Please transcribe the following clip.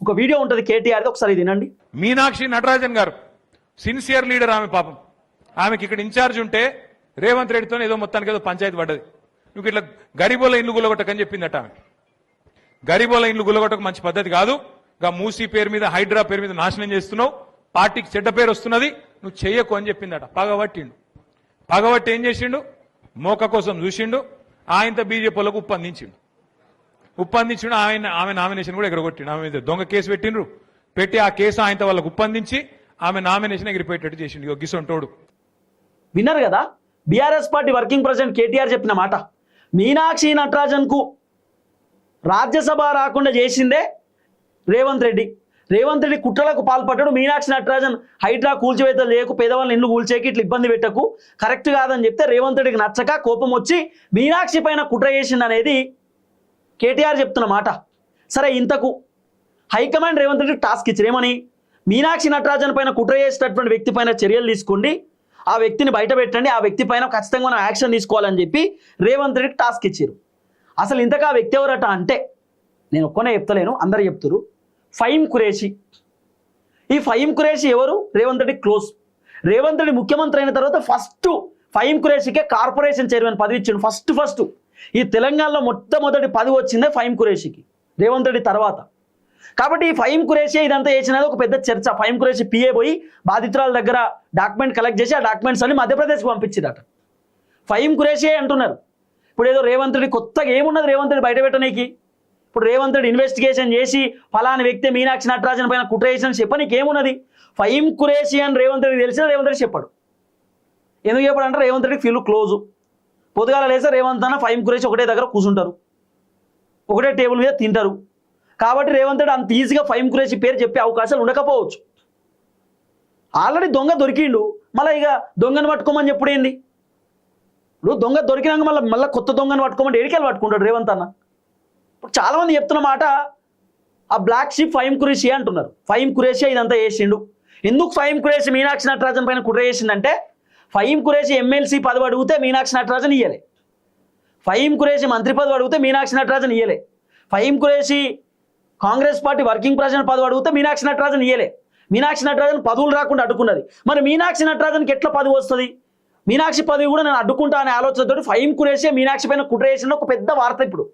ఒక వీడియో ఉంటుంది కేటీఆర్ది, ఒకసారి వినండి. మీనాక్షి నటరాజన్ గారు సిన్సియర్ లీడర్, ఆమె పాపం ఆమెకి ఇక్కడ ఇన్ఛార్జ్ ఉంటే రేవంత్ రెడ్డితో ఏదో మొత్తానికి ఏదో పంచాయతీ పడ్డది. నువ్వు ఇట్లా గరీబోల ఇండ్లు గుల్లగొట్టకని చెప్పిందట ఆమె. గరీబోల ఇండ్లు గుల్లగొట్టక మంచి పద్ధతి కాదు. మూసీ పేరు మీద, హైడ్రా పేరు మీద నాశనం చేస్తున్నావు, పార్టీకి చెడ్డ పేరు వస్తున్నది, నువ్వు చెయ్యకు అని చెప్పిందట. పగబట్టిండు. పగబట్టి ఏం చేసిండు? మోక కోసం చూసిండు. ఆయనతో బీజేపీలకు ఉప్పందించిండు. ఆమె నామినేషన్ కూడా ఎగరగొట్టిండు. ఆమె మీద దొంగ కేసు పెట్టిండ్రు. పెట్టి ఆ కేసు ఆయనతో వాళ్ళకు ఉప్పందించి ఆమె నామినేషన్ ఎగిరిపోయేటట్టు చేసిండు. గిసొంటోడు. విన్నారు కదా, BRS party working president KTR చెప్పిన మాట. మీనాక్షి నటరాజన్ కు రాజ్యసభ రాకుండా చేసిందే రేవంత్ రెడ్డి. రేవంత్ రెడ్డి కుట్రలకు పాల్పడ్డాడు. మీనాక్షి నటరాజన్ హైడ్రా కూల్చివేతలు లేకు, పేదవాళ్ళని ఇల్లు కూల్చేకి ఇట్లా ఇబ్బంది పెట్టకు, కరెక్ట్ కాదని చెప్తే రేవంత్ రెడ్డికి నచ్చక కోపం వచ్చి మీనాక్షి పైన కుట్ర చేసింది అనేది కేటీఆర్ చెప్తున్న మాట. సరే, ఇంతకు హైకమాండ్ రేవంత్ రెడ్డికి టాస్క్ ఇచ్చారు. ఏమని? మీనాక్షి నటరాజన్ పైన కుట్ర చేసేటటువంటి వ్యక్తి పైన చర్యలు తీసుకోండి, ఆ వ్యక్తిని బయట పెట్టండి, ఆ వ్యక్తి పైన ఖచ్చితంగా మనం యాక్షన్ తీసుకోవాలని చెప్పి రేవంత్ రెడ్డికి టాస్క్ ఇచ్చారు. అసలు ఇంతకు ఆ వ్యక్తి ఎవరట అంటే, నేను ఒక్కనే చెప్తలేను, అందరు చెప్తారు, ఫహీం ఖురేషీ. ఈ ఫహీం ఖురేషీ ఎవరు? రేవంత్ రెడ్డి క్లోజ్. రేవంత్ రెడ్డి ముఖ్యమంత్రి అయిన తర్వాత ఫస్ట్ ఫహీం ఖురేషీకే కార్పొరేషన్ చైర్మన్ పదవి ఇచ్చిండు. ఫస్ట్ ఈ తెలంగాణలో మొట్టమొదటి పదవి వచ్చిందే ఫహీం ఖురేషీకి రేవంత్ రెడ్డి తర్వాత. కాబట్టి ఈ ఫహీం ఖురేషీ ఇదంతా చేసినది ఒక పెద్ద చర్చ. ఫహీం ఖురేషీ పిఏ పోయి బాధితురాల దగ్గర డాక్యుమెంట్ కలెక్ట్ చేసి ఆ డాక్యుమెంట్స్ అన్ని మధ్యప్రదేశ్కి పంపించిరట. ఫహీం ఖురేషీ అంటున్నారు. ఇప్పుడు ఏదో రేవంత్ రెడ్డి కొత్తగా ఏమున్నది రేవంత్ రెడ్డి బయట పెట్టనీకి? ఇప్పుడు రేవంత్ రెడ్డి ఇన్వెస్టిగేషన్ చేసి ఫలాని వ్యక్తి మీనాక్షి నటరాజన్ పైన కుట్ర చేసిన చెప్పనీకి ఏమున్నది? ఫహీం ఖురేషీ అని రేవంత్ రెడ్డి తెలిసిన రేవంత్ రెడ్డి చెప్పాడు. ఎందుకు చెప్పాడంటే రేవంత్ రెడ్డికి ఫీల్ క్లోజు. పొద్దుగాల లేసే రేవంత్ అన్న ఫహీం ఖురేషీ ఒకటే దగ్గర కూర్చుంటారు, ఒకటే టేబుల్ మీద తింటారు. కాబట్టి రేవంత్ రెడ్డి అంత ఈజీగా ఫహీం ఖురేషీ పేరు చెప్పే అవకాశాలు ఉండకపోవచ్చు. ఆల్రెడీ దొంగ దొరికిండు, మళ్ళీ ఇక దొంగను పట్టుకోమని చెప్పుడు ఏంది? ఇప్పుడు దొంగ దొరికినాక మళ్ళీ కొత్త దొంగను పట్టుకోమని ఎడికెళ్ళి పట్టుకుంటాడు రేవంత్ అన్న. ఇప్పుడు చాలామంది చెప్తున్న మాట, ఆ బ్లాక్ షీప్ ఫహీం ఖురేషీ అంటున్నారు. ఫహీం ఖురేషీ ఇదంతా చేసిండు. ఎందుకు ఫహీం ఖురేషీ మీనాక్షి నటరాజన్ పైన కుట్ర చేసిందంటే, ఫహీం ఖురేషీ ఎమ్మెల్సీ పదవి అడిగితే మీనాక్షి నటరాజన్ ఇయ్యలే, ఫహీం ఖురేషీ మంత్రి పదవి అడిగితే మీనాక్షి నటరాజన్ ఇయ్యలే, Faheem Qureshi Congress party working president పదవి అడిగితే మీనాక్షి నటరాజన్ ఇయ్యలే. మీనాక్షి నటరాజన్ పదవులు రాకుండా అడ్డుకున్నది. మరి మీనాక్షి నటరాజన్కి ఎట్లా పదవి వస్తుంది? మీనాక్షి పదవి కూడా నేను అడ్డుకుంటా అనే ఆలోచనతో ఫహీం ఖురేషీ మీనాక్షి పైన కుట్ర చేసిన ఒక పెద్ద వార్త ఇప్పుడు.